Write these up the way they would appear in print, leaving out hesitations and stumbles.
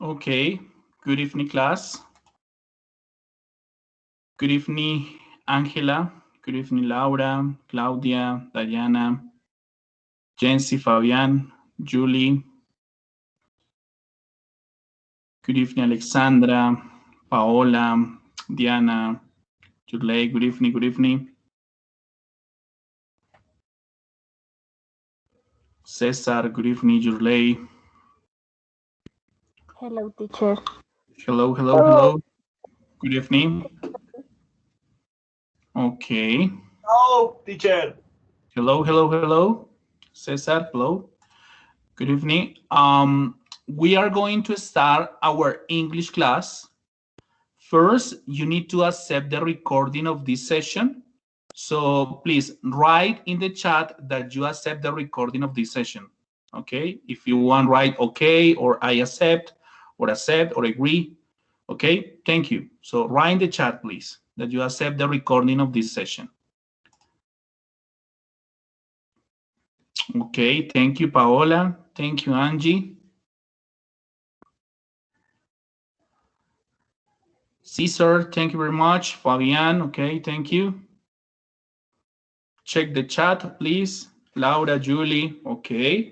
Okay, good evening, class. Good evening, Angela. Good evening, Laura, Claudia, Diana, Jency, Fabian, Julie. Good evening, Alexandra, Paola, Diana, Julie. Good evening, good evening. Cesar, good evening, Julie. Hello, teacher. Hello, hello, hello. Good evening. Okay. Hello, teacher. Hello, hello, hello. Cesar, hello. Good evening. We are going to start our English class. First, you need to accept the recording of this session. So please write in the chat that you accept the recording of this session. Okay? If you want, write okay, or I accept, or agree. Okay? Thank you. So write in the chat, please, that you accept the recording of this session. Okay, thank you, Paola. Thank you, Angie. Cesar, thank you very much. Fabian, okay, thank you. Check the chat, please. Laura, Julie, okay.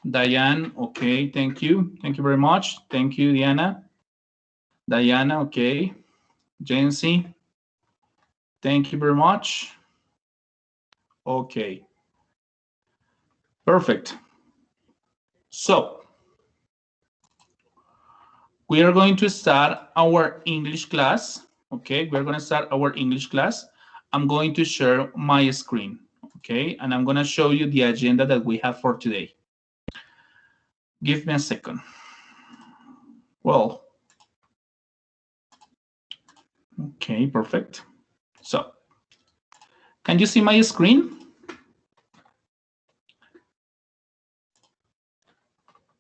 Diane, okay, thank you. Thank you very much. Thank you, Diana. Diana, okay. Jency, thank you very much. Okay. Perfect. So, we are going to start our English class. Okay, we're going to start our English class. I'm going to share my screen. Okay, and I'm going to show you the agenda that we have for today. Give me a second. Well, okay, perfect. So, can you see my screen?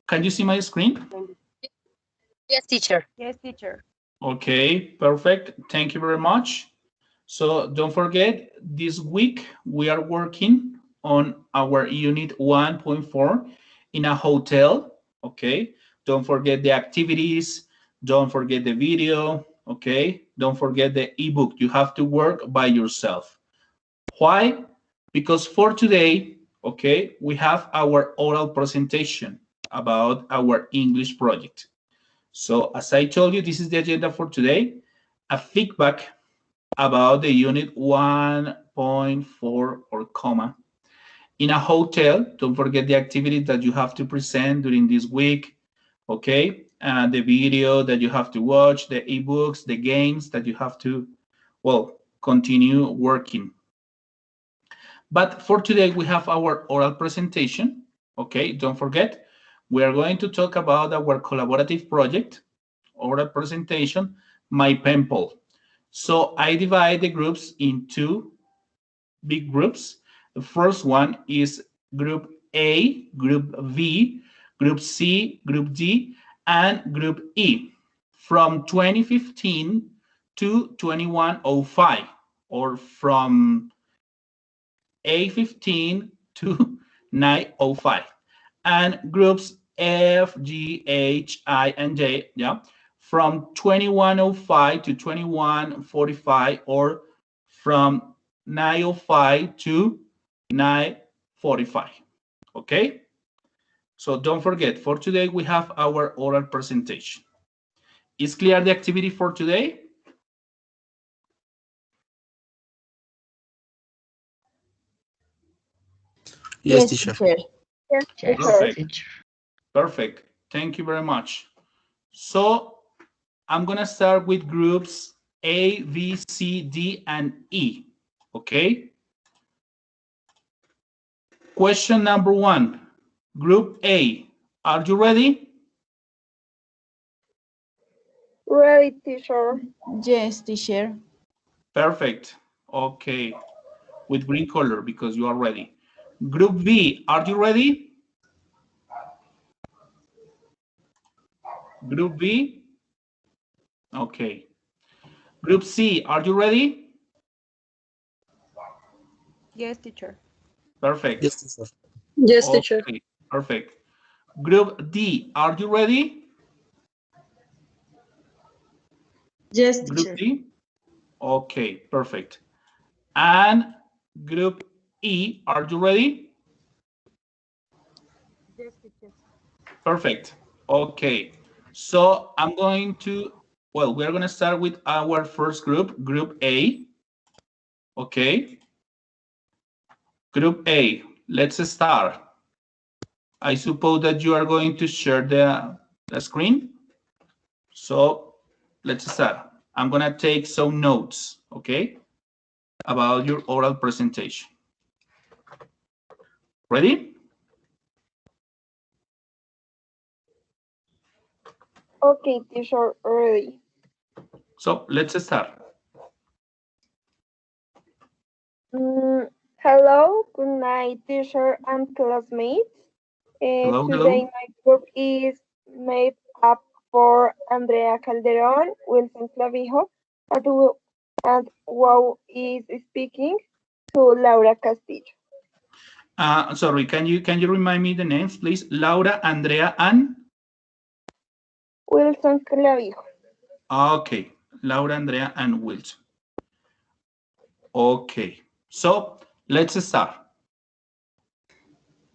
Can you see my screen? Yes, teacher. Yes, teacher. Okay, perfect. Thank you very much. So don't forget, this week we are working on our unit 1.4 in a hotel. Okay, don't forget the activities. Don't forget the video. Okay, don't forget the ebook. You have to work by yourself. Why? Because for today, okay, we have our oral presentation about our English project. So as I told you, this is the agenda for today. A feedback about the unit 1.4 or comma. In a hotel, don't forget the activity that you have to present during this week, okay? The video that you have to watch, the ebooks, the games that you have to, well, continue working. But for today, we have our oral presentation, okay? Don't forget, we are going to talk about our collaborative project, oral presentation, My Pemple. So I divide the groups in two big groups. The first one is Group A, Group V, Group C, Group D, and Group E from 2015 to 2105, or from A15 to 905. And groups F, G, H, I, and J, yeah, from 2105 to 2145, or from 905 to 945. Okay? So don't forget, for today we have our oral presentation. Is clear the activity for today? Yes, teacher. Yes, Perfect. Perfect. Thank you very much. So I'm going to start with groups A, B, C, D, and E. Okay? Question number 1. Group A. Are you ready? Ready, teacher. Yes, teacher. Perfect. Okay. With green color because you are ready. Group B. Are you ready? Group B? Okay. Group C. Are you ready? Yes, teacher. Perfect. Yes, teacher. Yes, teacher. Okay. Perfect. Group D, are you ready? Yes, Group teacher. D? Okay, perfect. And Group E, are you ready? Yes, teacher. Perfect. Okay. So I'm going to, well, we're going to start with our first group, Group A. Okay. Group A, let's start. I suppose that you are going to share the screen. So let's start. I'm going to take some notes, okay, about your oral presentation. Ready? Okay, teacher, ready. So let's start. Hello, good night, teacher and classmates. Hello, Today hello. my group is made up for Andrea Calderon, Wilson Clavijo, and Wow is speaking to Laura Castillo. Sorry, can you remind me the names, please? Laura, Andrea, and Wilson Clavijo. okay, Laura, Andrea, and Wilson. Okay, so let's start.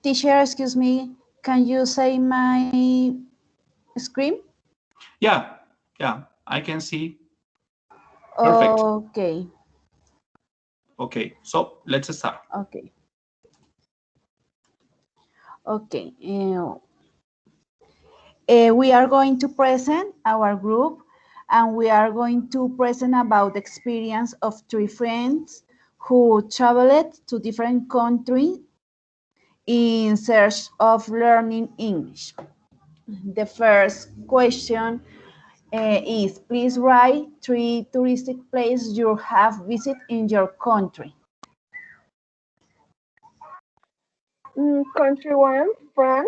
Teacher, excuse me, can you say my screen? Yeah, I can see. Perfect. Okay, Okay, so let's start. okay, okay. We are going to present our group, and we are going to present about the experience of three friends who traveled to different countries in search of learning English. The first question is, please write three touristic places you have visited in your country. Country 1, France.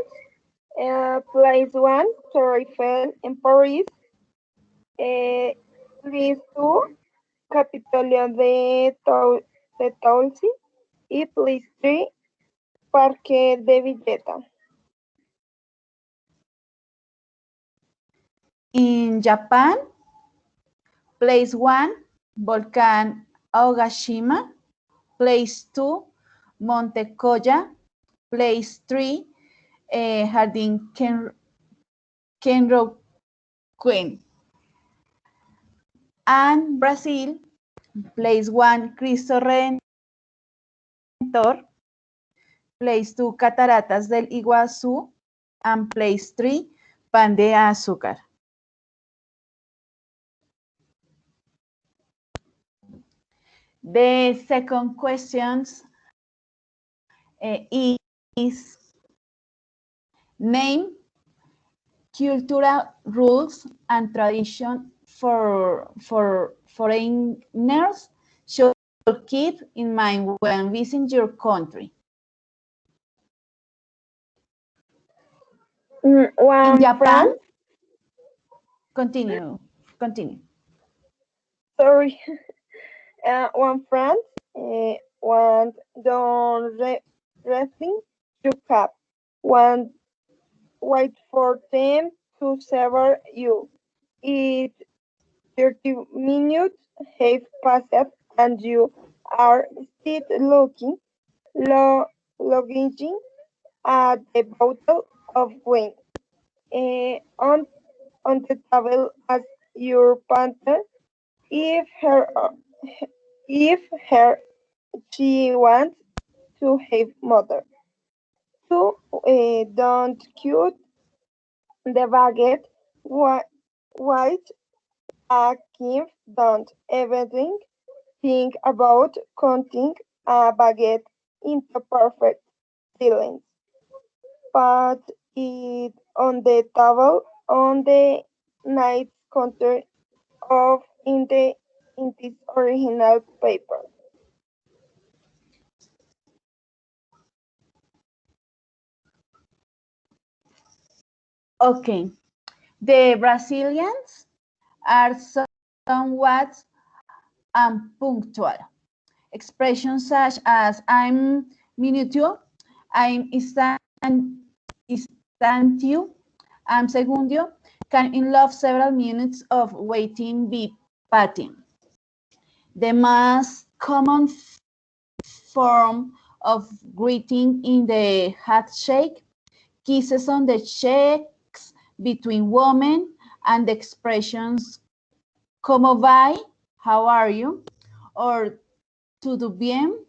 Place 1, Torre Eiffel in Paris. Place 2, Capitolio de Toulon. Y place 3, Parque de Villeta. In Japan, place 1, Volcan Aogashima. Place 2, Monte Koya. Place 3, Jardín Kenro-Queen. And Brazil, place 1, Cristo Redentor. Place 2, Cataratas del Iguazú. And place 3, Pan de Azúcar. The second question is name cultural rules and tradition for foreigners should keep in mind when visiting your country. One In Japan, France. continue. Sorry. One France. One don't wrestling you have. One wait for them to serve you. It 30 minutes have passed and you are still looking at the bottle of wine on the table as your partner. If her if her she wants to have mother. So don't cut the baguette white a knife. Don't even think about cutting a baguette into perfect lines. Put it on the table on the nice counter of in this original paper. Okay. The Brazilians are somewhat unpunctual. Expressions such as I'm minutio, I'm Thank you. And segundo, can involve several minutes of waiting be patting. The most common form of greeting in the handshake, kisses on the cheeks between women, and the expressions como vai, how are you, or tudo bien,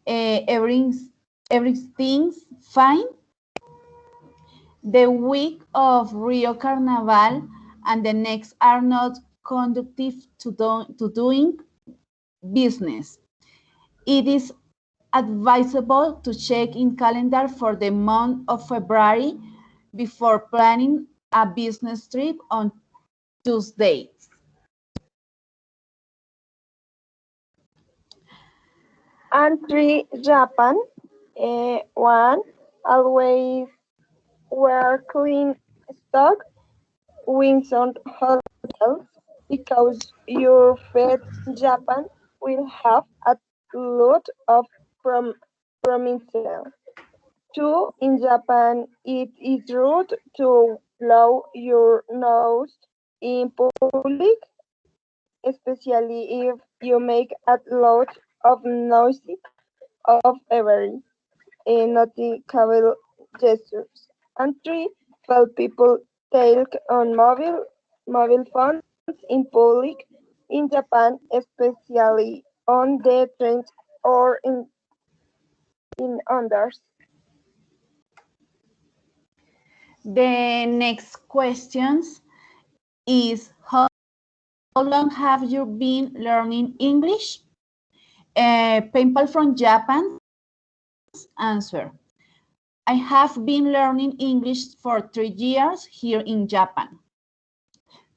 everything's fine. The week of Rio Carnaval and the next are not conducive to doing business. It is advisable to check in calendar for the month of February before planning a business trip on Tuesdays. And 3, Japan. 1, always wear clean stock wings on hotels because your feet in Japan will have a lot of promises. 2, in Japan, it is rude to blow your nose in public, especially if you make a lot of noise of every noticeable gestures. And 3, while people take on mobile phones in public in Japan, especially on the trains or in others. The next questions is how long have you been learning English? People from Japan answer. I have been learning English for 3 years here in Japan.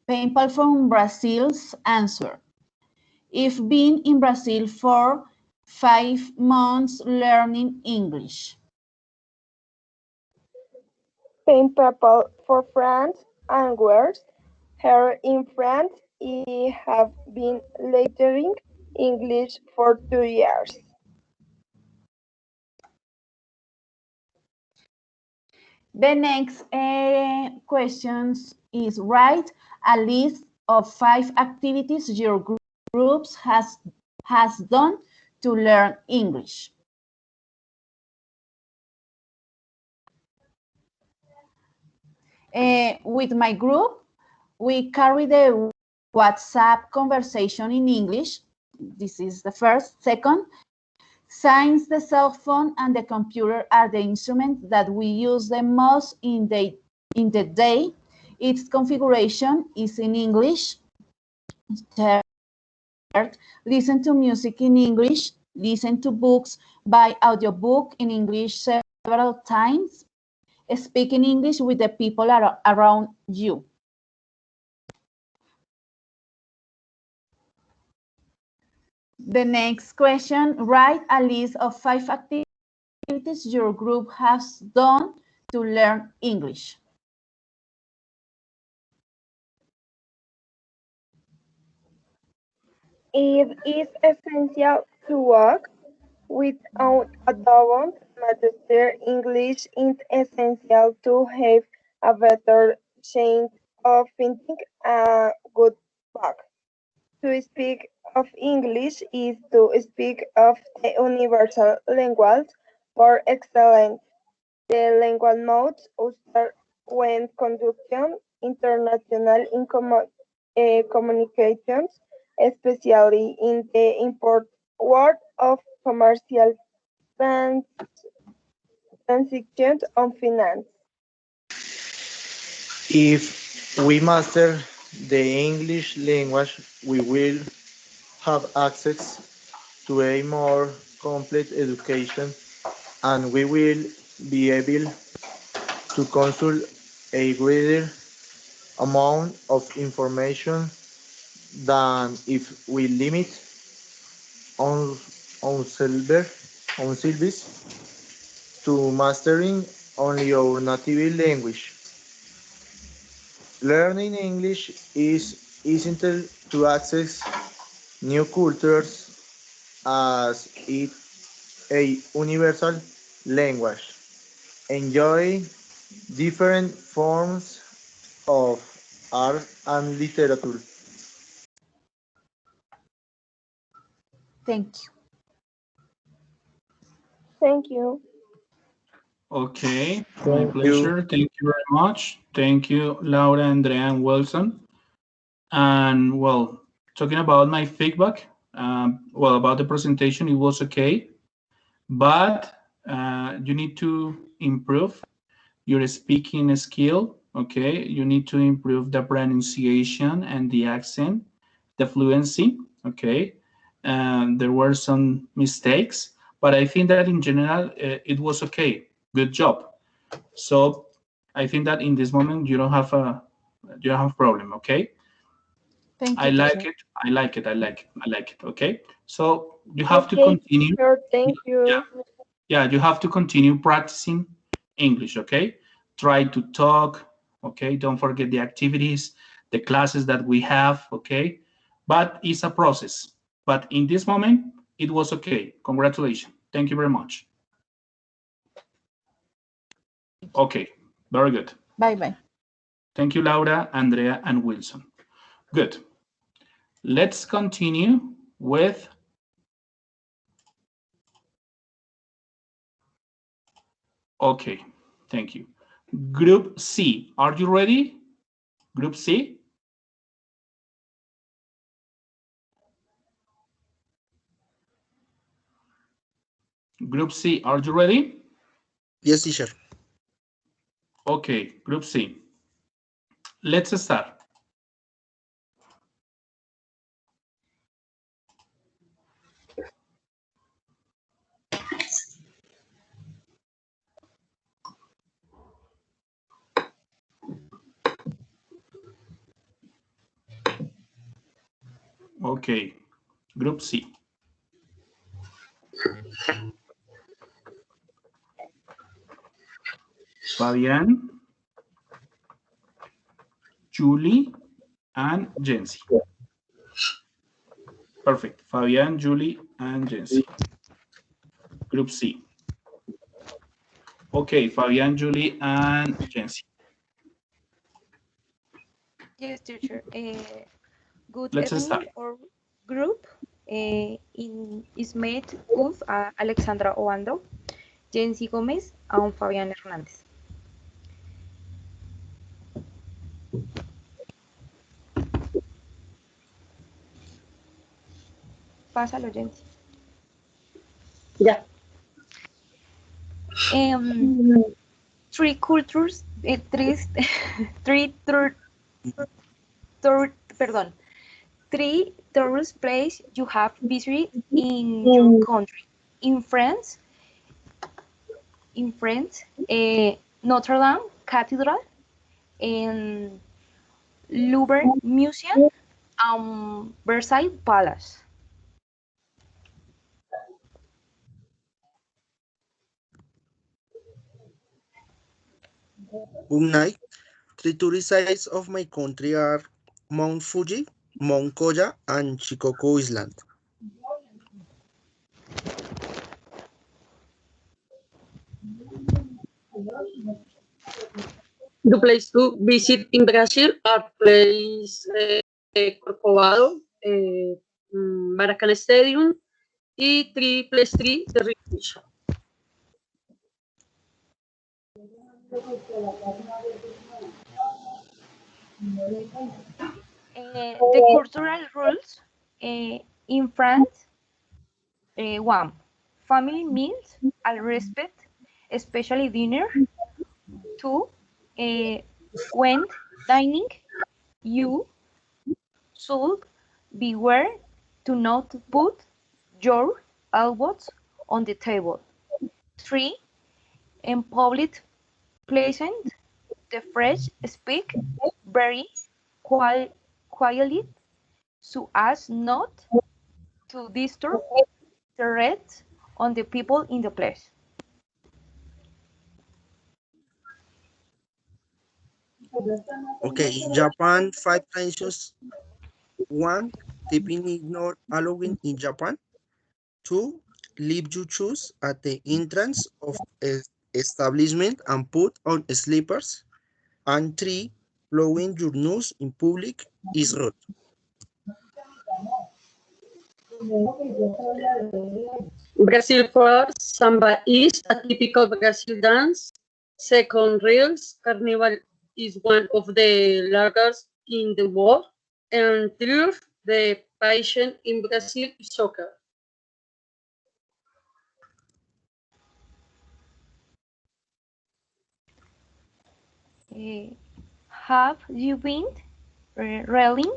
People from Brazil's answer. I've been in Brazil for 5 months learning English. People for France and worse. Here in France, I have been learning English for 2 years. The next questions is write a list of 5 activities your groups has done to learn English. With my group, we carry the WhatsApp conversation in English. This is the first. Second, since the cell phone and the computer are the instruments that we use the most in the day, its configuration is in English. Third, listen to music in English, listen to books by audiobook in English several times, speak in English with the people around you. The next question, write a list of 5 activities your group has done to learn English. It is essential to work without a double master English. It's essential to have a better chance of finding a good book. To speak of English is to speak of the universal language for excellence. The language modes used when conducting international communications, especially in the import world of commercial transactions on finance. If we master the English language, we will have access to a more complete education and we will be able to consult a greater amount of information than if we limit on ourselves to mastering only our native language. Learning English is essential to access new cultures as it a universal language. Enjoy different forms of art and literature. Thank you. Thank you. Okay, my Thank you. pleasure. Thank you very much. Thank you, Laura, Andrea, and Wilson. And well, talking about my feedback, well, about the presentation, it was okay, but you need to improve your speaking skill. Okay, you need to improve the pronunciation and the accent, the fluency. Okay, there were some mistakes, but I think that in general it was okay. Good job. So I think that in this moment you don't have problem. Okay, Thank I you, like teacher. it. I like it. I like it. I like it. Okay. So you have to Okay, continue. teacher, thank Yeah. you. Yeah. You have to continue practicing English. Okay. Try to talk. Okay. Don't forget the activities, the classes that we have. Okay. But it's a process. But in this moment, it was okay. Congratulations. Thank you very much. Okay. Very good. Bye-bye. Thank you, Laura, Andrea, and Wilson. Good. Let's continue with. Okay, thank you. Group C, are you ready? Group C? Group C, are you ready? Yes, teacher. Okay, Group C. Let's start. Okay, Group C. Fabian, Julie, and Jency. Perfect. Fabian, Julie, and Jency. Group C. Okay, Fabian, Julie, and Jency. Yes, teacher. Good Let's evening. start. Our group is made of Alexandra Obando, Jency Gomez, and Fabián Hernández. Pásalo, Jency. Ya. Three cultures, perdón, three tourist places you have visited in your country. In France, Notre Dame Cathedral, and Louvre Museum, and Versailles Palace. Unai, three tourist sites of my country are Mount Fuji, Mount Koya, and Shikoku Island. The place to visit in Brazil are place Corcovado, Maracanã Stadium, y place 3, the Rio. The cultural rules in France, one, family meals and respect, especially dinner. Two, when dining, you should beware to not put your elbows on the table. Three, in public places, the French speak very quietly so as not to disturb the rest on the people in the place. Okay, in Japan, five traditions. One, tipping is not allowed in Japan. Two, leave your shoes at the entrance of establishment and put on slippers. And 3, blowing your nose in public is rude. Brazil first, samba is a typical Brazil dance. Second, reels, carnival is one of the largest in the world. And third, the passion in Brazil is soccer. Have you been reeling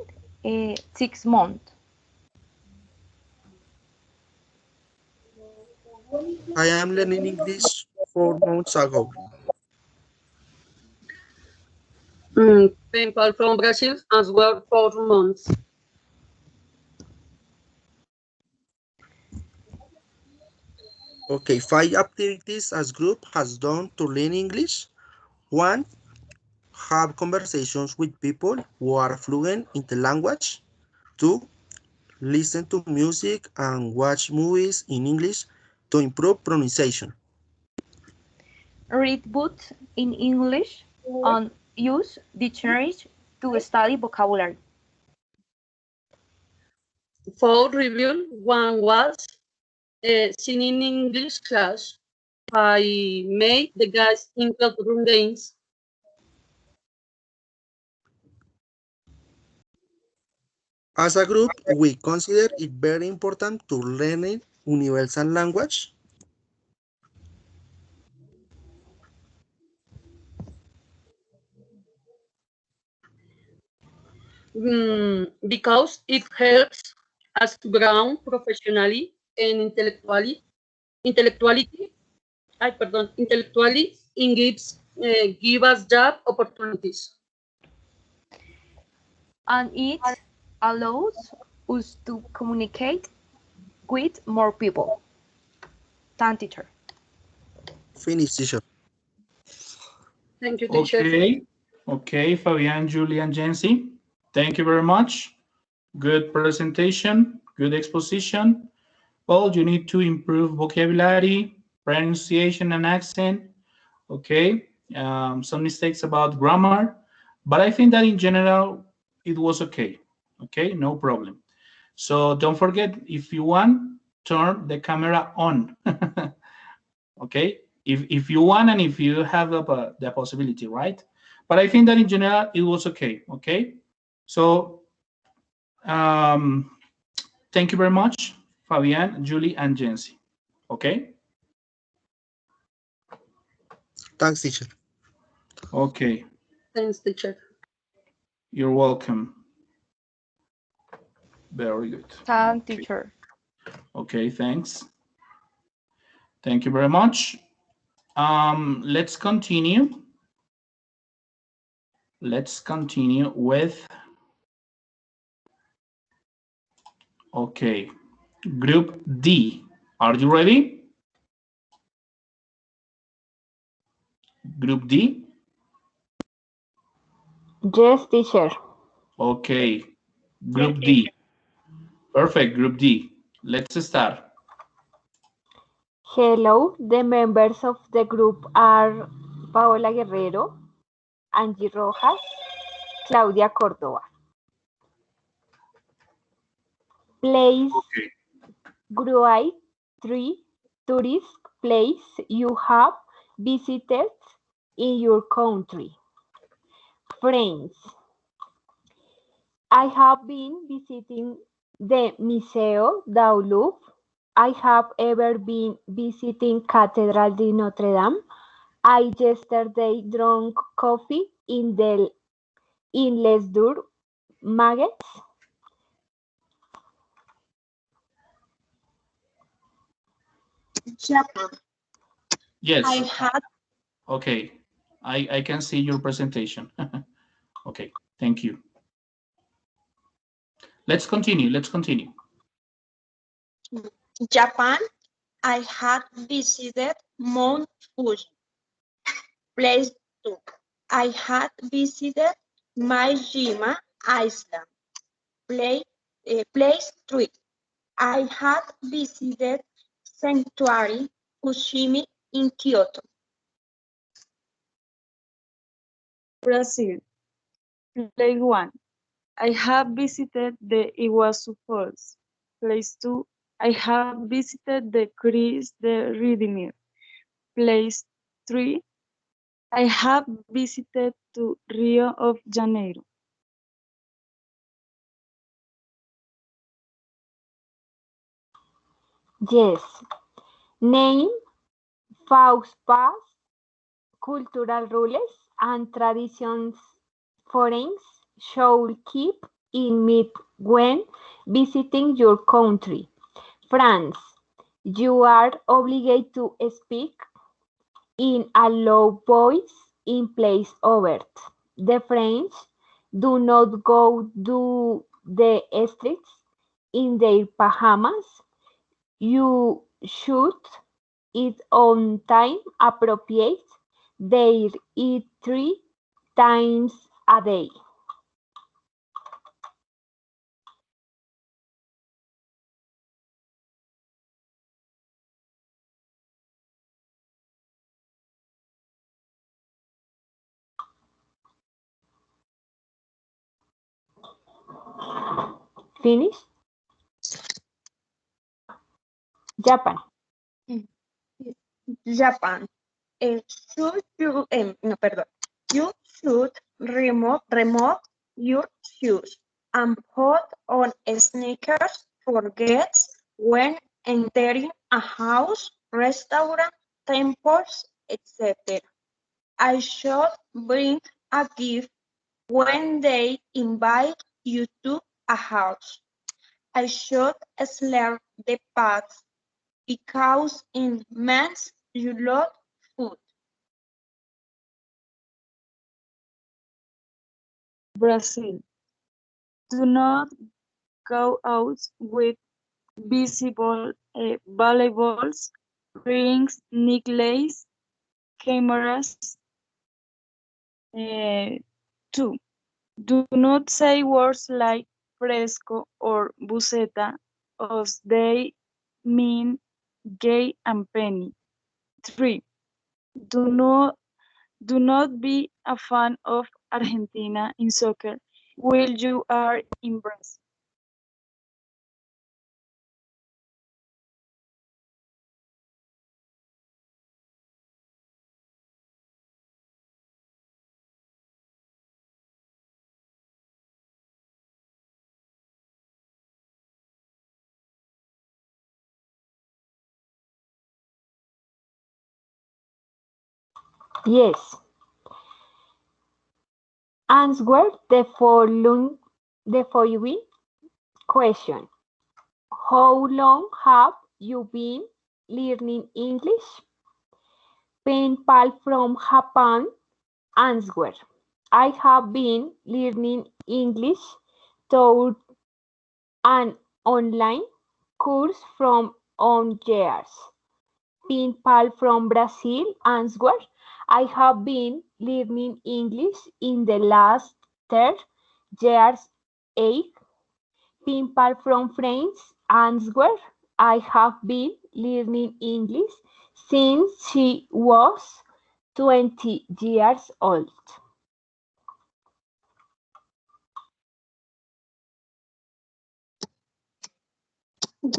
6 months? I am learning English 4 months ago. People from Brazil as well 4 months. Okay, 5 activities as group has done to learn English. 1, have conversations with people who are fluent in the language. 2, listen to music and watch movies in English to improve pronunciation. Read books in English and use dictionaries to study vocabulary. 4 review. One was singing English class. I made the guys in classroom games. As a group, we consider it very important to learn universal language. Because it helps us to grow professionally and intellectually, and give us job opportunities. And it allows us to communicate with more people. Thank teacher. Finish, teacher. Thank you, teacher. Okay, Fabian, Julie, and Jency. Thank you very much. Good presentation, good exposition. Well, you need to improve vocabulary, pronunciation, and accent. Okay, some mistakes about grammar, but I think that in general it was okay. Okay, no problem. So don't forget, if you want, turn the camera on. Okay, if you want and if you have the possibility, right? But I think that in general it was okay. Okay, so thank you very much, Fabian, Julie, and Jency. Okay. Thanks, teacher. Okay. Thanks, teacher. You're welcome. Very good. Thank teacher. Okay, thanks. Thank you very much. Let's continue. Let's continue with, okay, Group D. Are you ready? Group D? Yes, teacher. Okay, Group D. Perfect, Group D. Let's start. Hello, the members of the group are Paola Guerrero, Angie Rojas, Claudia Córdoba. Place Okay. Group 3 tourist place you have visited in your country. Friends. I have been visiting the Museo du Louvre. I have ever been visiting Cathedral de Notre Dame. I yesterday drank coffee in Les Deux Maguettes. Japan. Yes. I had. Okay. I can see your presentation. Okay. Thank you. Let's continue. Let's continue. Japan. I had visited Mount Fuji. Place 2. I had visited Majima Island. Place 3. I had visited Sanctuary Fushimi in Kyoto. Brazil. Place 1. I have visited the Iguazu Falls. Place 2. I have visited the Christ the Redeemer. Place 3. I have visited to Rio of Janeiro. Yes. Name, Faust Pass, cultural rules and traditions foreigners should keep in mind when visiting your country. France. You are obligated to speak in a low voice in place over. The French do not go to the streets in their pajamas. You should eat on time appropriate. They eat 3 times a day. Finish? Japan. Japan. Should you, no, perdón. You should remove your shoes and put on sneakers for guests when entering a house, restaurant, temples, etc. I should bring a gift when they invite you to a house. I should slur the paths because it means you love food. Brazil. Do not go out with visible valuables, rings, necklaces, cameras. 2. Do not say words like fresco or buceta, as they mean gay and penny. 3. Do not be a fan of Argentina in soccer while you are in Brazil. Yes. Answer the following question. How long have you been learning English? Pen pal from Japan. Answer. I have been learning English through an online course from on years. Pen pal from Brazil. Answer. I have been learning English in the last 3 years. 8. Pimple from France answered, I have been learning English since she was 20 years old.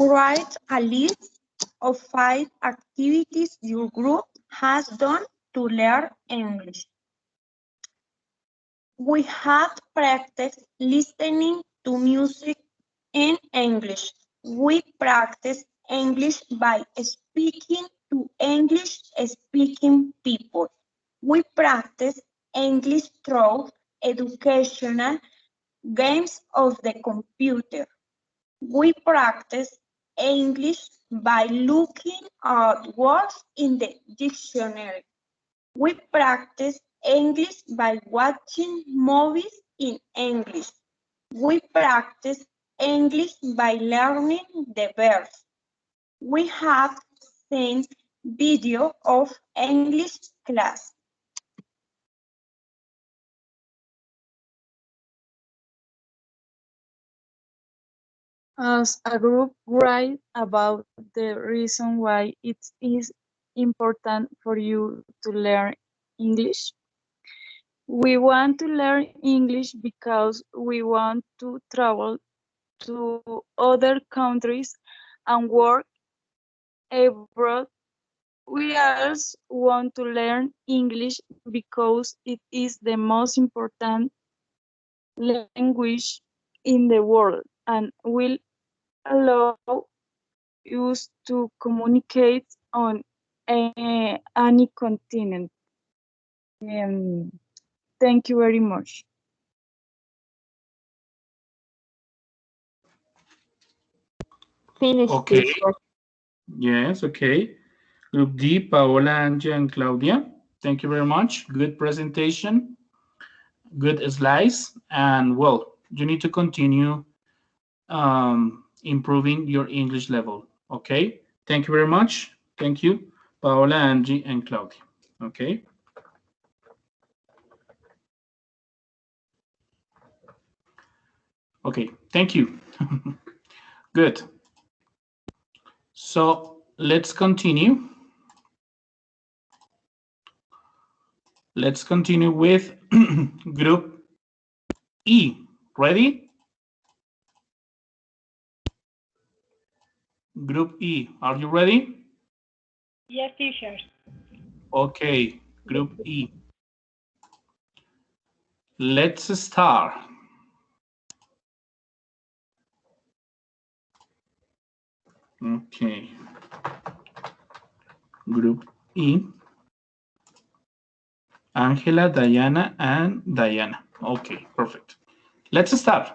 Write a list of 5 activities your group has done to learn English. We have practiced listening to music in English. We practice English by speaking to English-speaking people. We practice English through educational games of the computer. We practice English by looking at words in the dictionary. We practice English by watching movies in English. We practice English by learning the verbs. We have seen video of English class. As a group, write about the reason why it is important for you to learn English. We want to learn English because we want to travel to other countries and work abroad. We also want to learn English because it is the most important language in the world and will allow us to communicate on any continent. Thank you very much. Finish Okay. this question. Yes, okay. Group D, Paola, Angie, and Claudia. Thank you very much. Good presentation, good slides, and well, you need to continue improving your English level. Okay. Thank you very much. Thank you, Paola, Angie, and Claudia. Okay. Okay. Thank you. Good. So let's continue. Let's continue with group E. Ready? Group E, are you ready? Yes, teacher. Okay, group E. Let's start. Okay. Group E. Angela, Diana, and Diana. Okay, perfect. Let's start.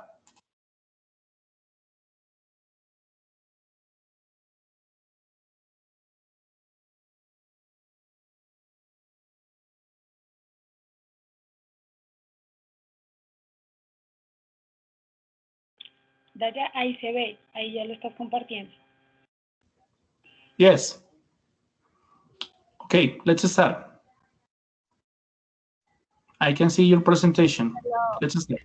Daya, ahí se ve, ahí ya lo estás compartiendo. Yes. Okay, let's start. I can see your presentation. Hello. Let's start.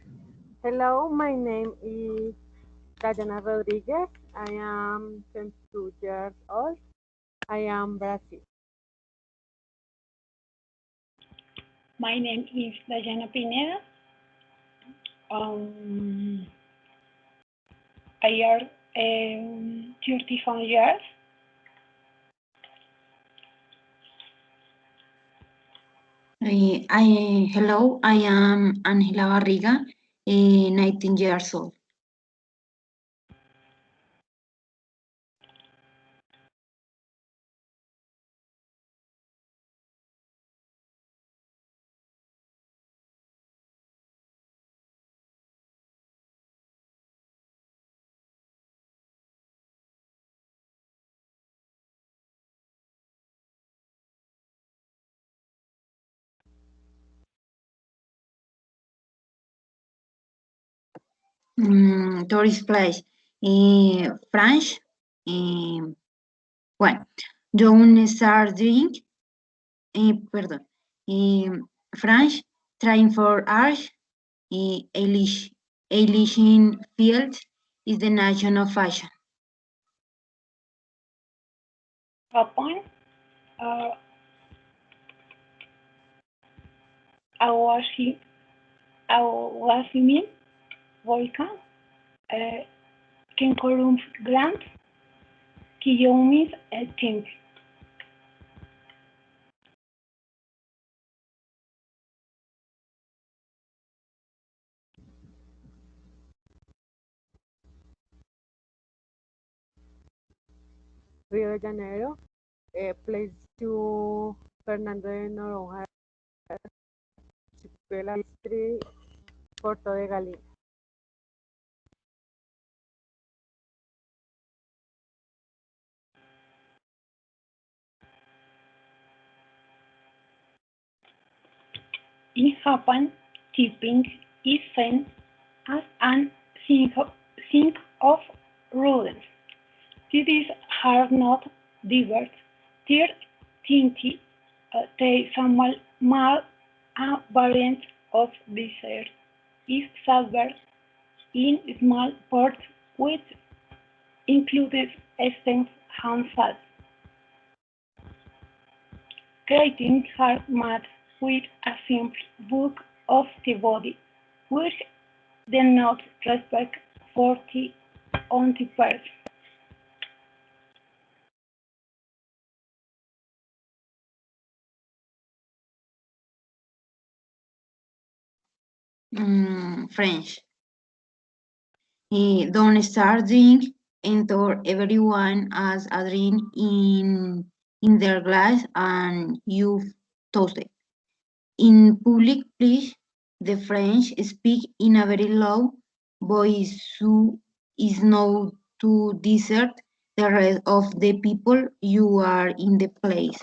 Hello, my name is Diana Rodriguez. I am 22 years old. I am Brazil. My name is Dayana Pineda. I am 35 years. Hello, I am Angela Barriga, 19 years old. Tourist place. French. Bueno, John Sarding. Perdón. French. Trying for art. Eilish Field is the nation of fashion. Japan. Awasimin Volcan. Kenkorum Grand. Kiyomi's Temple. Rio de Janeiro, place to Fernando de Noronha, Archipelago District, Porto de Galinha. In Japan, tipping is seen as an sign of rudeness. Cities are not diverse. Their tinty, the small variant of dessert is served in small pots which includes essence and salt. Greetings are made with a simple book of the body, which denotes respect for the on the person. French. Don't start drink, enter everyone as a drink in their glass and you toast it. In public, please, the French speak in a very low voice so is not to desert the rest of the people you are in the place.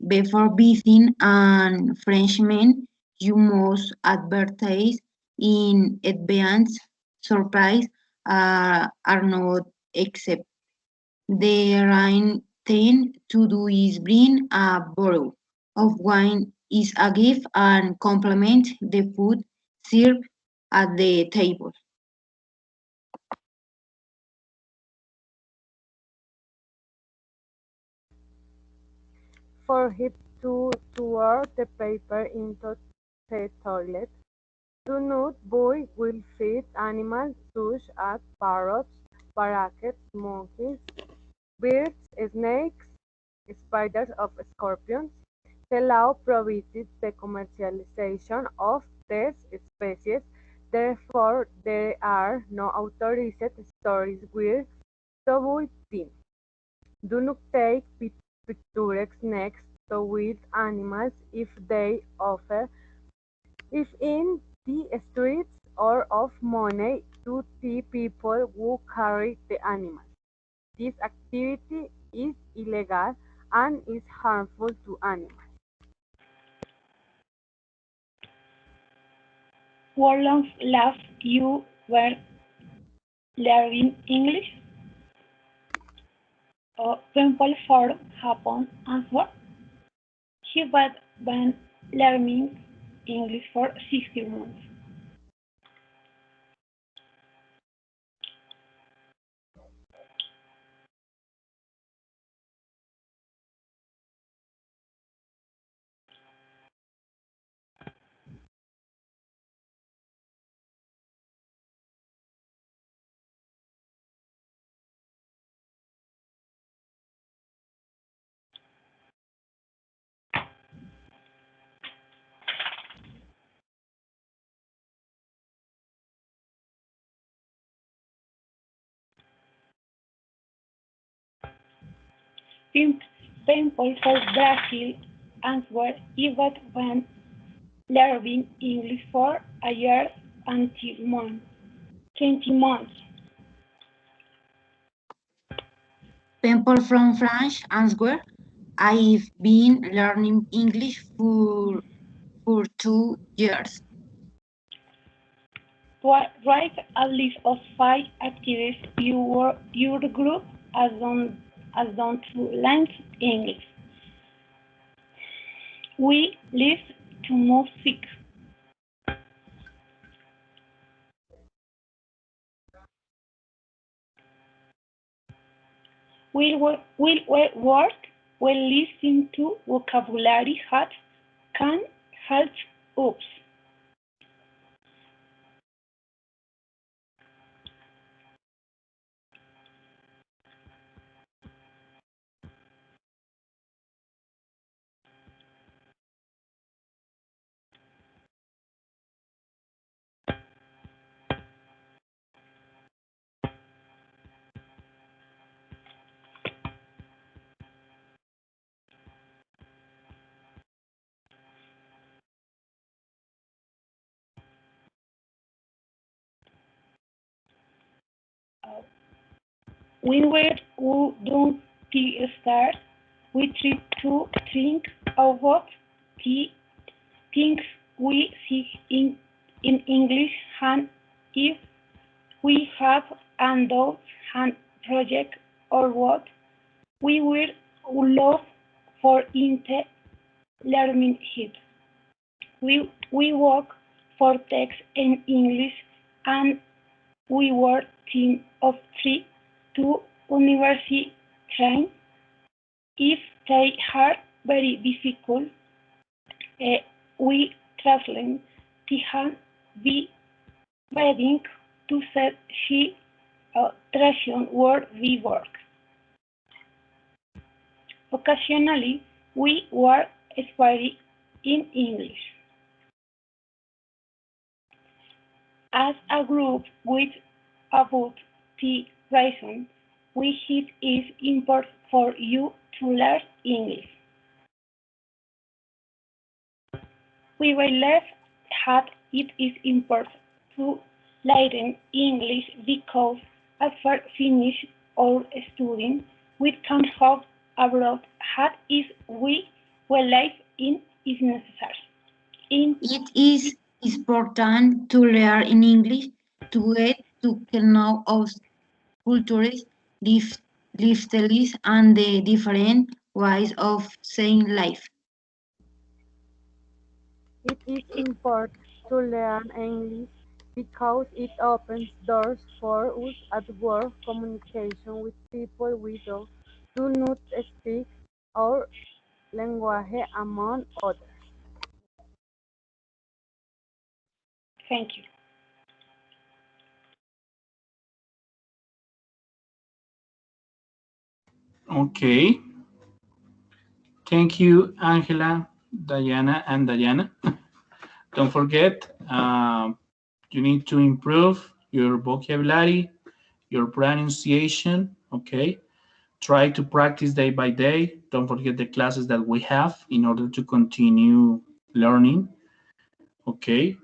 Before visiting an Frenchman, you must advertise in advance. Surprise are not accepted. The right thing to do is bring a bottle of wine is a gift and complement the food served at the table. For him to pour the paper into the toilet. Do not buy will feed animals such as parrots, parakeets, monkeys, birds, snakes, spiders or scorpions. The law prohibits the commercialization of these species. Therefore, there are no authorized stores where to buy them. Do not take pictures next to wild animals if they offer if in the streets or of money to the people who carry the animals. This activity is illegal and is harmful to animals. How long last you were learning English? Simple form happen answer. He had been learning English for 60 months. People for Brazil answer even when learning English for a year and 20 months. People from France answer, I've been learning English for 2 years. Write a list of 5 activities your group has done to learn English. We listen to music. We work while listening to vocabulary that can help us. When we don't start, we try to think about the things we see in English and if we have done a project or what we would love for inte learning it. We work for text in English and we were team of 3 to university train. If they are very difficult, we translate Tihan be reading to set she translation where we work. Occasionally, we were speaking in English. As a group with about the reason we it is important for you to learn English. We realize that it is important to learn English because after finish our studying, we can have abroad that is we realize in is necessary. It is important to learn in English to get to know of cultures, lifestyles, and the different ways of saying life. It is important to learn English because it opens doors for us at work, communication with people we do not speak our language, among others. Thank you. Okay. Thank you, Angela, Diana, and Diana. Don't forget, you need to improve your vocabulary, your pronunciation, okay? Try to practice day by day. Don't forget the classes that we have in order to continue learning, okay?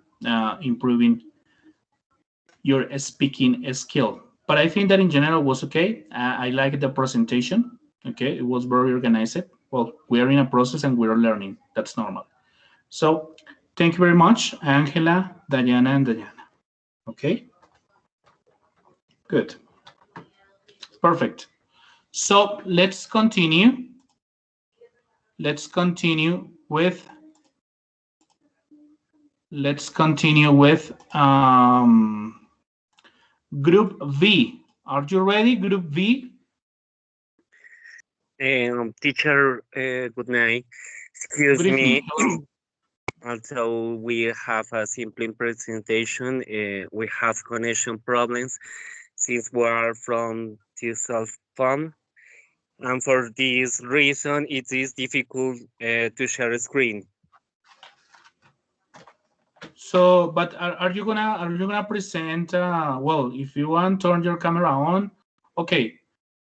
Improving your speaking skill. But I think that in general was okay. I like the presentation, okay? It was very organized. Well, we are in a process and we're learning. That's normal. So thank you very much, Angela, Diana, and Diana. Okay, good, perfect. So let's continue. Let's continue with Group V. Are you ready, Group V? Teacher, good night. Excuse Good me. evening. Also, we have a simple presentation. We have connection problems since we are from the cell phone. And for this reason, it is difficult to share a screen. So, but are you gonna present? Well, if you want, turn your camera on. Okay.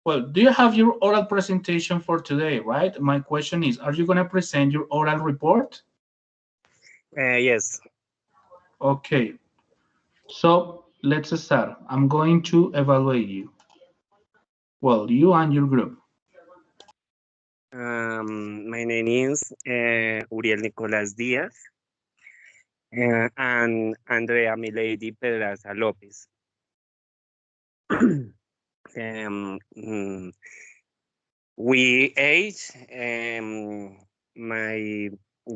Well, do you have your oral presentation for today, right? My question is, are you gonna present your oral report? Yes. Okay. So let's start. I'm going to evaluate you. Well, you and your group. My name is Uriel Nicolás Díaz and Andrea Milady Pedraza López. We age my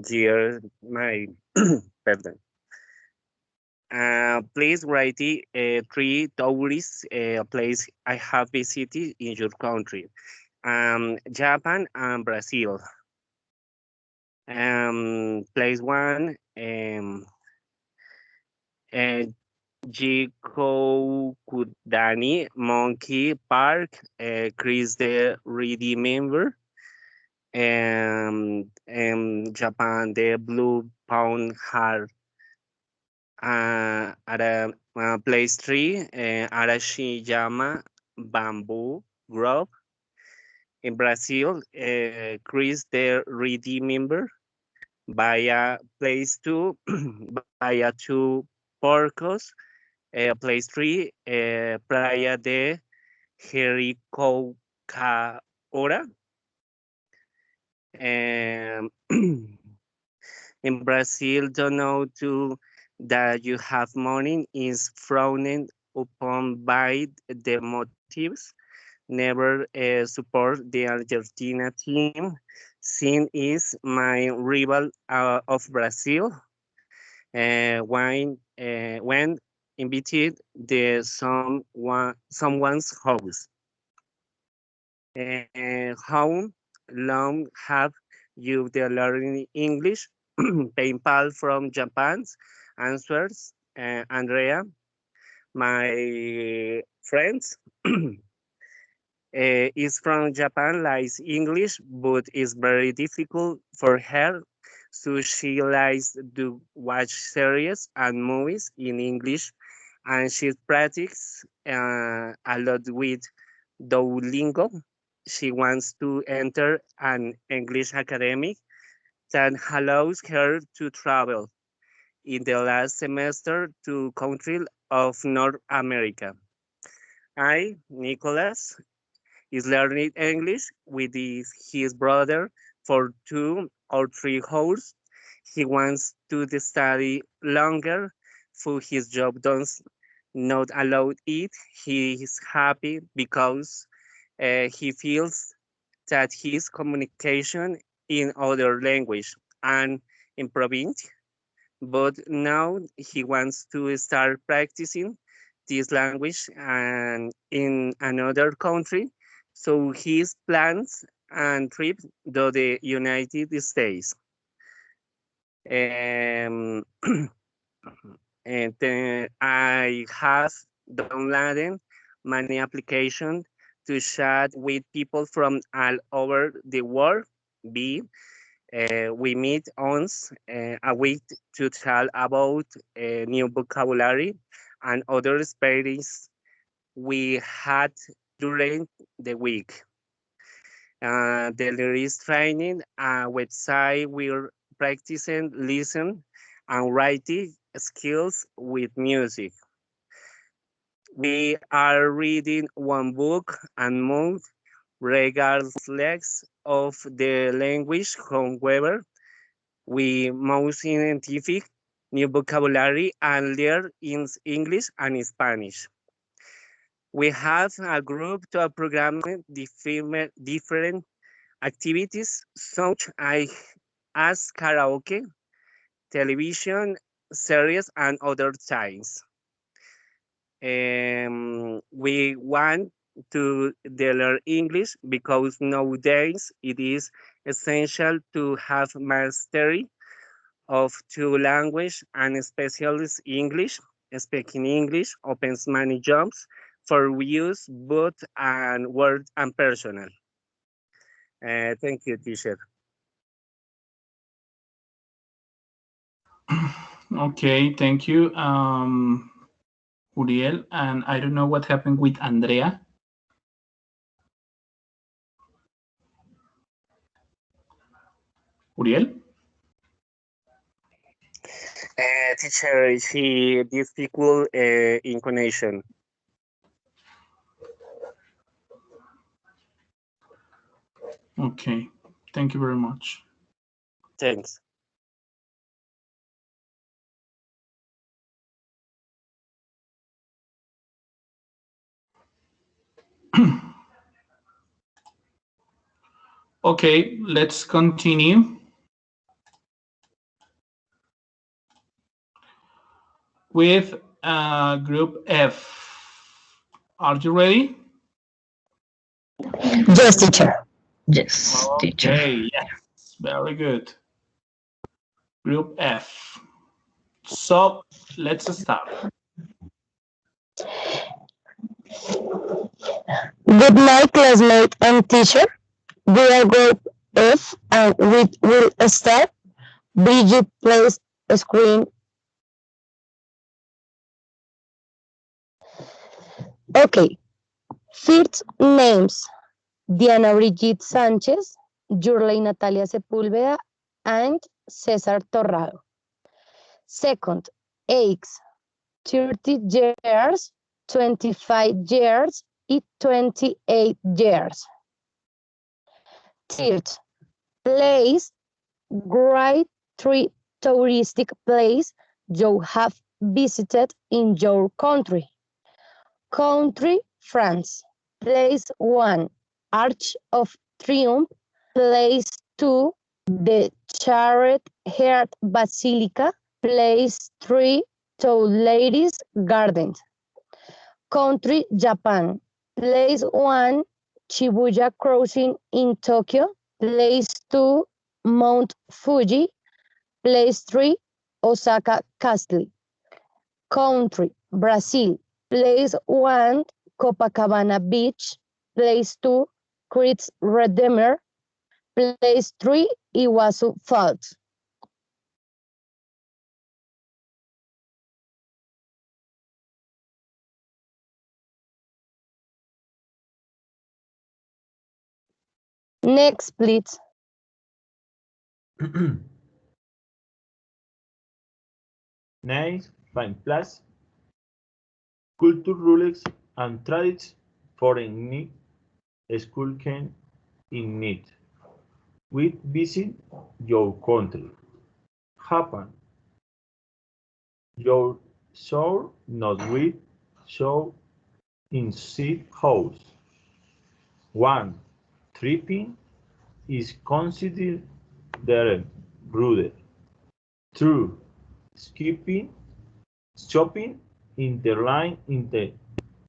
year, my pardon. Please write the 3 tourist place I have visited in your country. Japan and Brazil. Place 1, Jikokudani Monkey Park, Chris the Ready Member, Japan the Blue Pound Heart. At place 3, Arashiyama Bamboo Grove. In Brazil, Chris the Ready Member. Via place 2, via 2 Porcos. Place 3, Praia de Jericoacoara. In Brazil, don't know to that you have money is frowned upon by the motives. Never support the Argentina team. Sin is my rival of Brazil. When invited the someone's house. How long have you been learning English? PayPal from Japan answers. Andrea, my friends, is from Japan, likes English, but it's very difficult for her. So she likes to watch series and movies in English, and she practices a lot with Duolingo. She wants to enter an English academy that allows her to travel in the last semester to countries of North America. I, Nicholas, is learning English with his brother for 2 or 3 hours. He wants to study longer, for his job does not allow it. He is happy because he feels that his communication in other language and improving, but now he wants to start practicing this language and in another country. So his plans and trip to the United States. Um, and I have downloaded many applications to chat with people from all over the world. We meet once a week to talk about new vocabulary and other experiences we had during the week. There is training, a website we're practicing listen and writing skills with music. We are reading one book a month regardless of the language. However, we must identify new vocabulary and learn in English and Spanish. We have a group to program different activities such as karaoke, television series, and other things. We want to learn English because nowadays it is essential to have mastery of 2 languages, and especially English. Speaking English opens many jobs for use both and work and personal. Thank you, teacher. Okay, thank you, Uriel. And I don't know what happened with Andrea. Uriel? Teacher, she difficult in connection. Okay, thank you very much. Thanks. Okay, let's continue with group F. Are you ready? Yes, teacher. Yes, teacher. Okay, yes, very good. Group F. So let's start. Good night, classmate and teacher. We are group F and we will start. Bridget, please screen. Okay. First names: Diana Brigitte Sanchez, Yurley Natalia Sepúlveda, and Cesar Torrado. Second, eggs: 30 years, 25 years, and 28 years. Third, place: great 3 touristic place you have visited in your country. Country, France. Place 1, Arch of Triumph. Place 2, the Sacred Heart Basilica. Place 3, Tall Ladies Garden. Country, Japan. Place 1, Shibuya Crossing in Tokyo. Place 2, Mount Fuji. Place 3, Osaka Castle. Country, Brazil. Place 1, Copacabana Beach. Place 2, Christ Redeemer. Place 3, Iguazu Falls. Next, please. Nice, fine place, culture rules and traditions for a need school can in need. With visit your country. Happen. Your soul not with show in seat house. 1. Tripping is considered rude. 2. Skipping, shopping in the line in the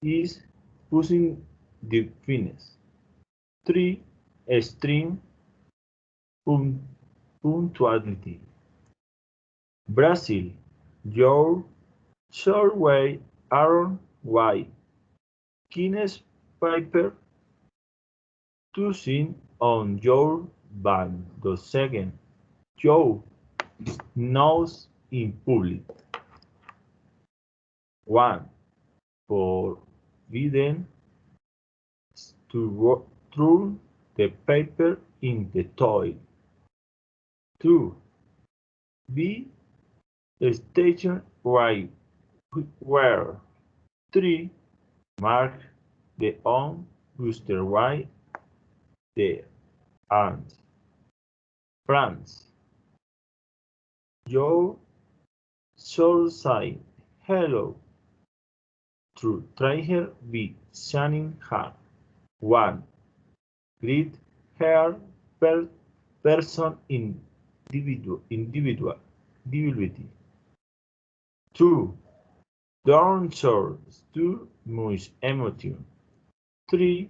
is pushing the finish. 3. Extreme punctuality. Brazil, your short way Aaron White. Kines Piper tossing on your band. The second, Joe nose in public. 1. Forbidden to throw the paper in the toilet. 2. Be station right where. 3. Mark the on booster right there. And France. Your soul side. Hello. True try be shining hard. 1. Greet her person individuality. 2. Don't show too much emotion. 3.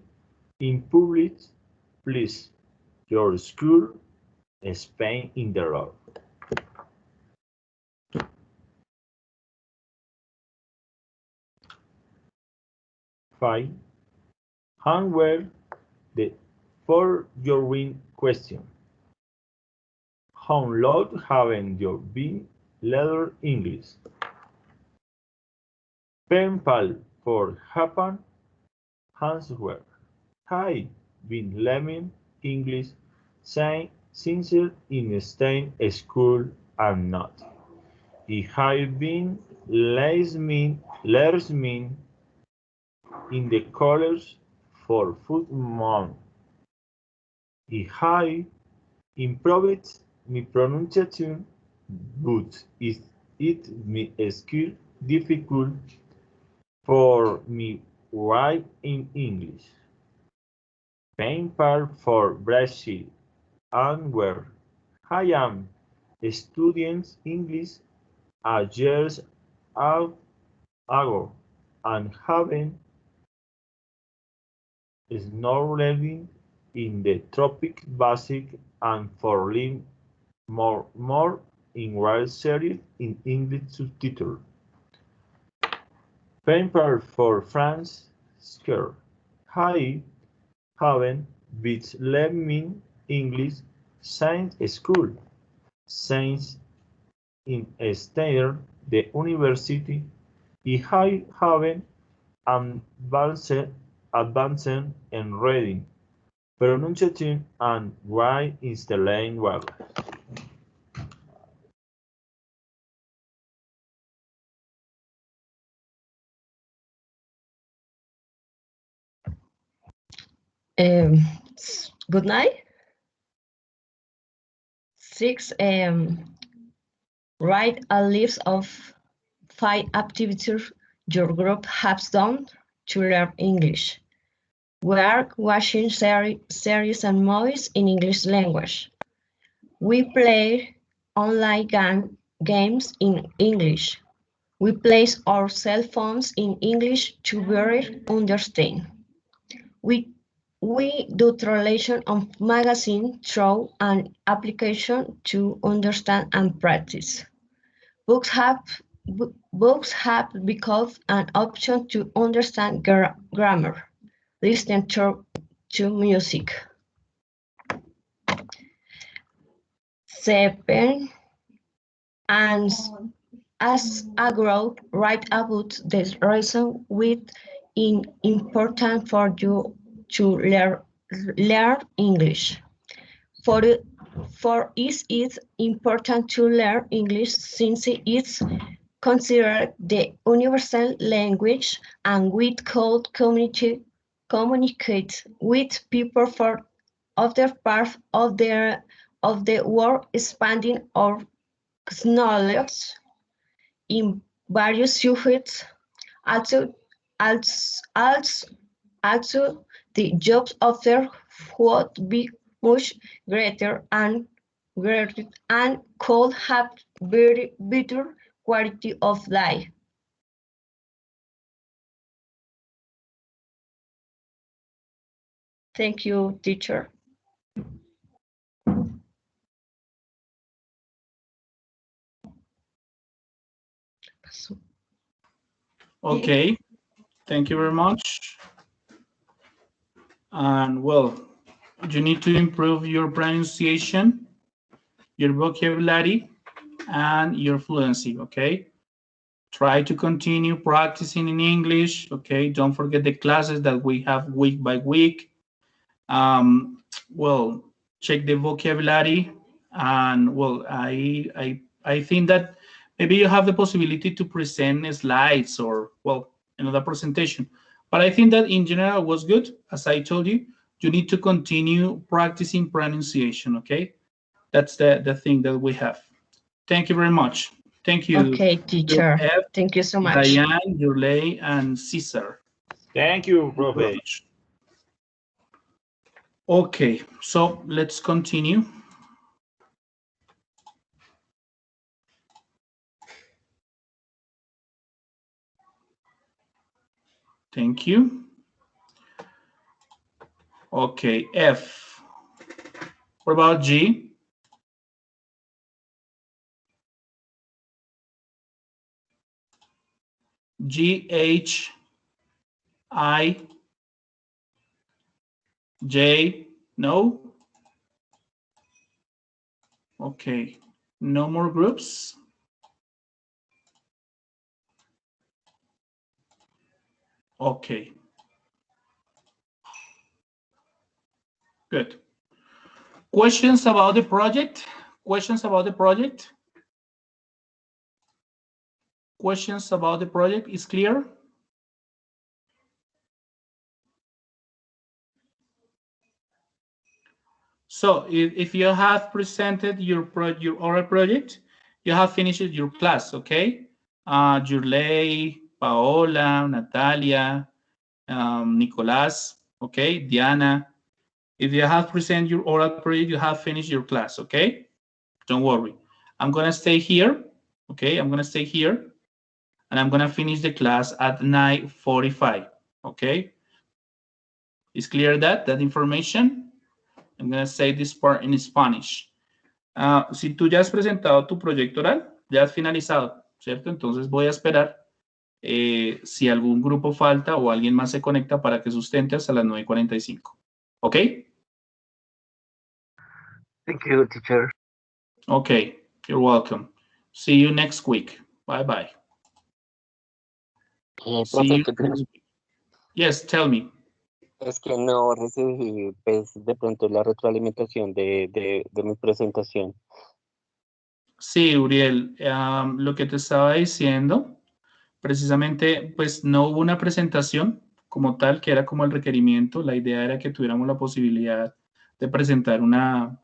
In public, please. Your school, Spain in the road. Five. Handware for your win question. How long haven't you been learning English? Pen pal for happen answer. Hi, been learning English since in staying school and not. I have been learning in the college for 4 months. I have improved my pronunciation, but it me skill difficult for me write in English. Pen pal for Brazil and where I am studying English a years ago and having snorkeling in the tropic basic and for learning more in wild series in English subtitle. Paper for France Scare. I haven't been learning English since school. Since in staying the university, I haven't advanced in reading, pronunciation, and writing in the language. Good night. 6. Write a list of 5 activities your group has done to learn English. We are watching series and movies in English language. We play online games in English. We place our cell phones in English to better understand. We We do translation of magazine through an application to understand and practice. Books have become an option to understand grammar, listen to music. 7. And as a group, write about the reason it is important for you to learn English. For it is important to learn English since it is considered the universal language and we could communicate with people from other parts of the world, expanding our knowledge in various subjects. Also, the jobs offered would be much greater and could have very better quality of life. Thank you, teacher. Okay, thank you very much. And well, you need to improve your pronunciation, your vocabulary, and your fluency, okay? Try to continue practicing in English, okay? Don't forget the classes that we have week by week. Well, check the vocabulary, and well, I think that maybe you have the possibility to present slides or, well, another presentation. But I think that in general was good. As I told you, you need to continue practicing pronunciation, okay? That's the thing that we have. Thank you very much. Thank you. Okay, teacher. F, Thank you so much. Diane, Yurley, and Cesar. Thank you, Profe. Okay, so let's continue. Thank you. Okay, F. What about G? G, H, I, J, no? Okay, no more groups. Okay. Good. Questions about the project? Questions about the project? Questions about the project is clear? So if you have presented your oral project, you have finished your class, okay? Yurley, Paola, Natalia, Nicolas, okay? Diana. If you have presented your oral project, you have finished your class, okay? Don't worry. I'm going to stay here, okay? I'm going to stay here, and I'm going to finish the class at 9:45, okay? Is clear that information? I'm going to say this part in Spanish. Si tú ya has presentado tu proyecto oral, ya has finalizado, ¿cierto? Entonces voy a esperar si algún grupo falta o alguien más se conecta para que sustente hasta las 9:45. ¿Ok? Thank you, teacher. Okay, you're welcome. See you next week. Bye-bye. See you next week. Yes, tell me. Es que no recibí, pues, de pronto la retroalimentación de mi presentación. Sí, Uriel, lo que te estaba diciendo, precisamente, pues no hubo una presentación como tal, que era como el requerimiento. La idea era que tuviéramos la posibilidad de presentar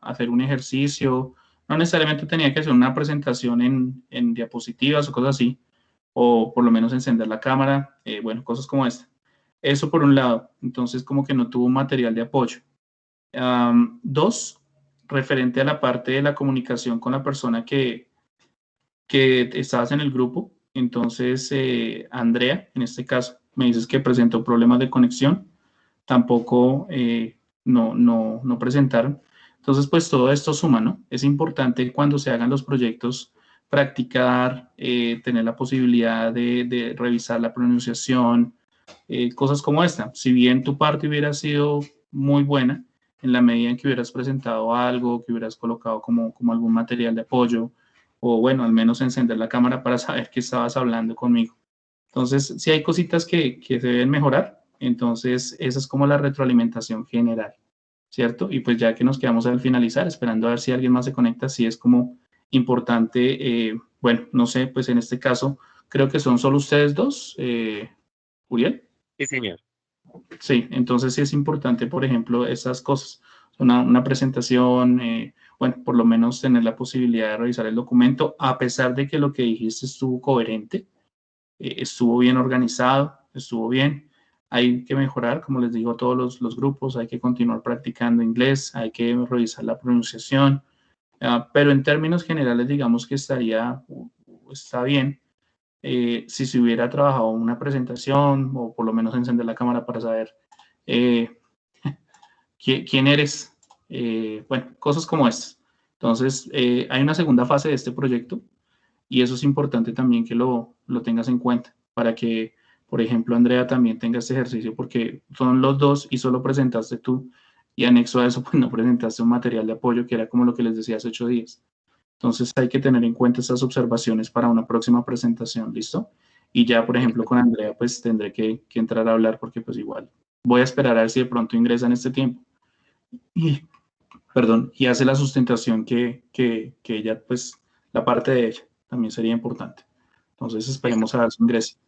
hacer un ejercicio. No necesariamente tenía que ser una presentación en diapositivas o cosas así, o por lo menos encender la cámara, bueno, cosas como esta. Eso por un lado, entonces como que no tuvo material de apoyo. 2, referente a la parte de la comunicación con la persona que estabas en el grupo. Entonces, Andrea, en este caso, me dices que presentó problemas de conexión. tampoco no presentaron. Entonces, pues todo esto suma, ¿no? Es importante cuando se hagan los proyectos practicar, tener la posibilidad de revisar la pronunciación, cosas como esta. Si bien tu parte hubiera sido muy buena, en la medida en que hubieras presentado algo, que hubieras colocado como algún material de apoyo, o bueno, al menos encender la cámara para saber que estabas hablando conmigo. Entonces, si hay cositas que se deben mejorar, entonces esa es como la retroalimentación general, ¿cierto? Y pues ya que nos quedamos al finalizar, esperando a ver si alguien más se conecta, si es como importante, bueno, no sé, pues en este caso, creo que son solo ustedes dos, Uriel. Sí, señor. Sí, entonces sí es importante, por ejemplo, esas cosas. Una presentación, bueno, por lo menos tener la posibilidad de revisar el documento, a pesar de que lo que dijiste estuvo coherente, estuvo bien organizado, estuvo bien. Hay que mejorar, como les digo a todos los grupos, hay que continuar practicando inglés, hay que revisar la pronunciación, pero en términos generales, digamos que está bien. Si se hubiera trabajado una presentación o por lo menos encender la cámara para saber quién eres, bueno, cosas como estas. Entonces, hay una segunda fase de este proyecto y eso es importante también que lo tengas en cuenta para que, por ejemplo, Andrea también tenga este ejercicio porque son los dos y solo presentaste tú y anexo a eso, pues no presentaste un material de apoyo que era como lo que les decía hace 8 días. Entonces hay que tener en cuenta esas observaciones para una próxima presentación, ¿listo? Y ya, por ejemplo, con Andrea, pues tendré que entrar a hablar porque pues igual voy a esperar a ver si de pronto ingresa en este tiempo. Y, perdón, y hace la sustentación que ella, pues, la parte de ella también sería importante. Entonces esperemos a ver su ingreso.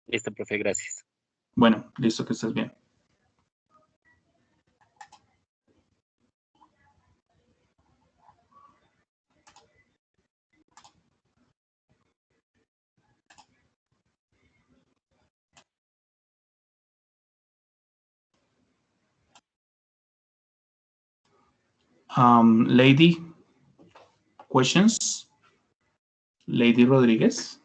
Listo, profe, gracias. Bueno, listo, que estés bien. Lady, questions? Lady Rodríguez.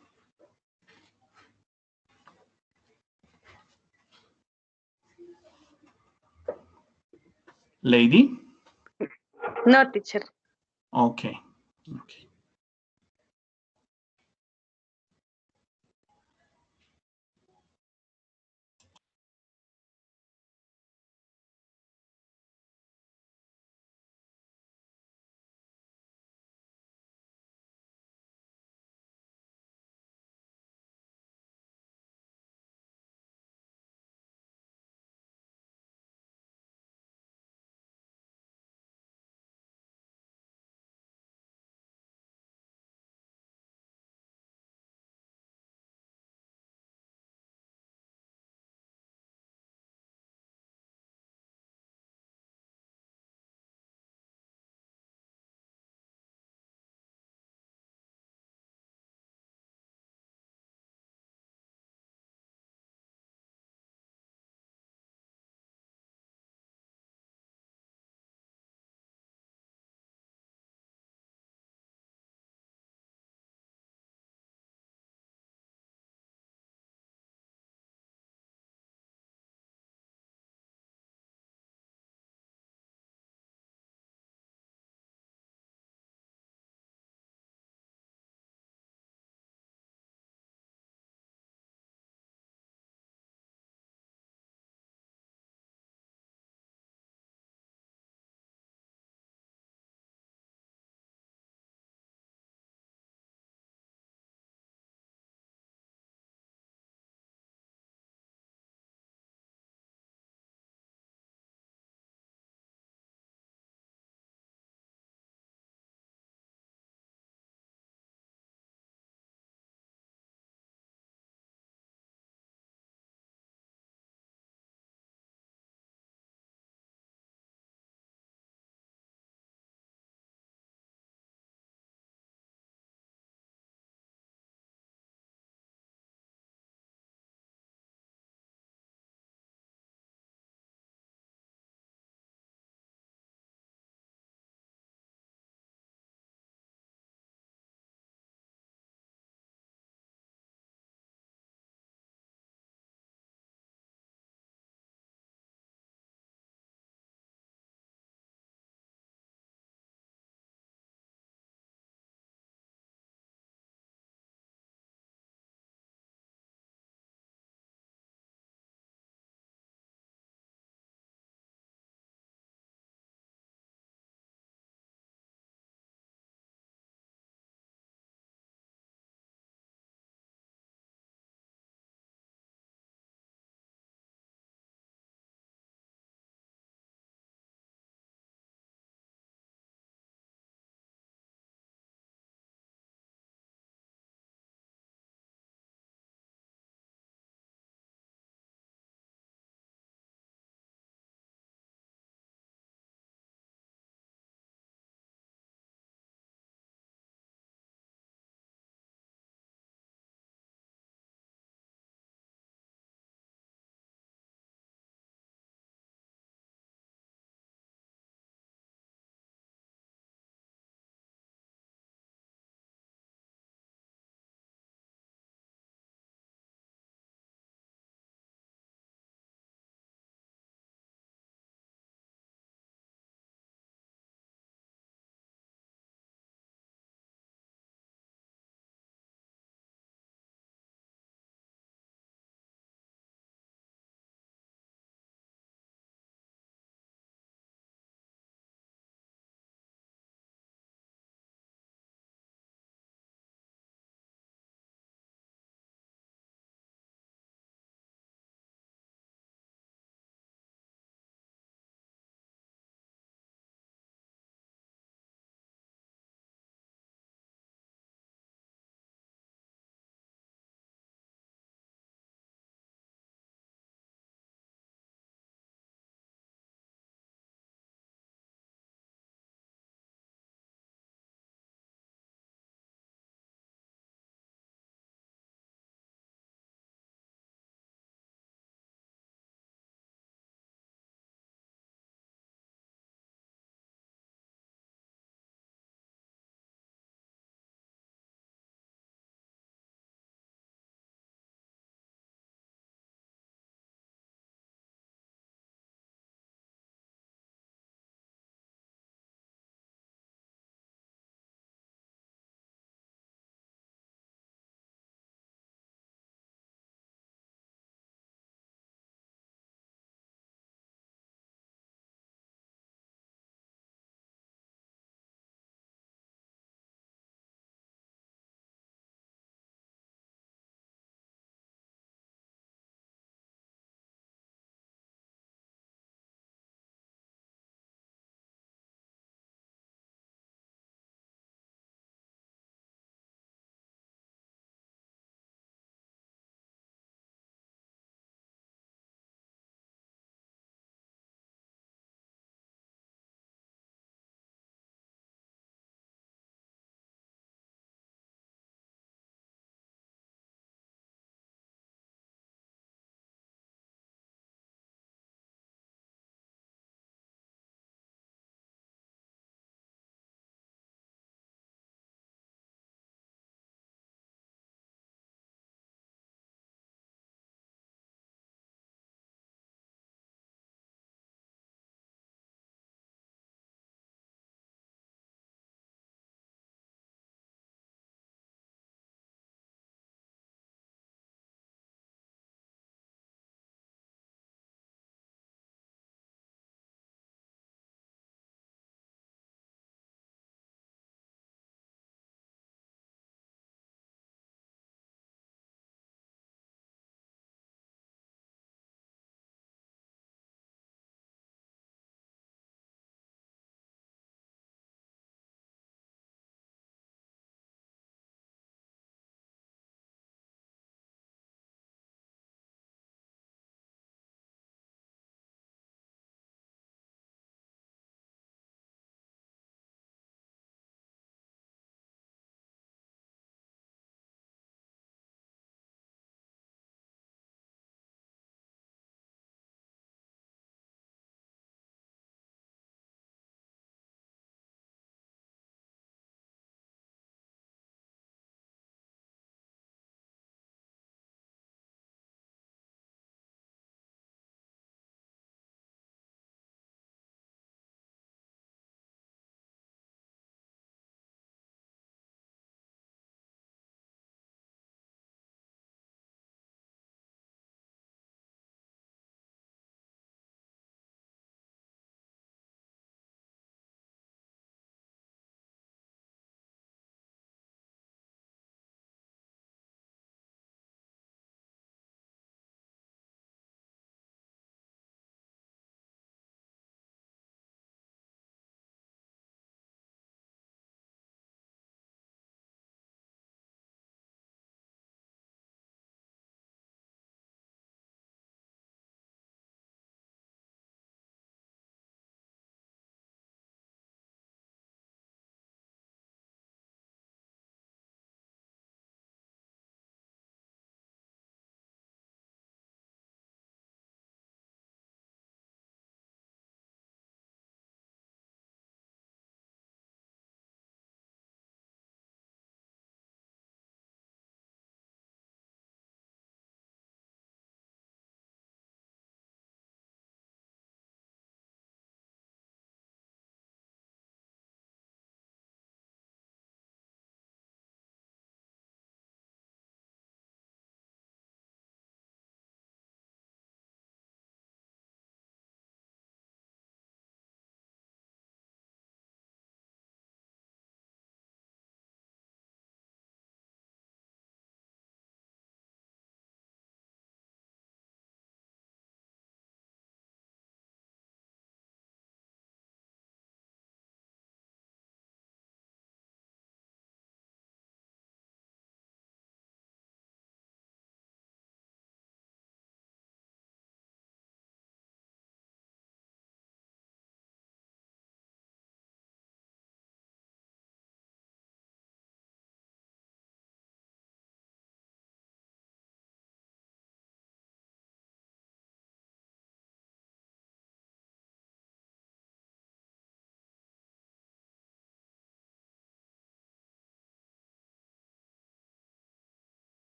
Lady? No, teacher. Okay.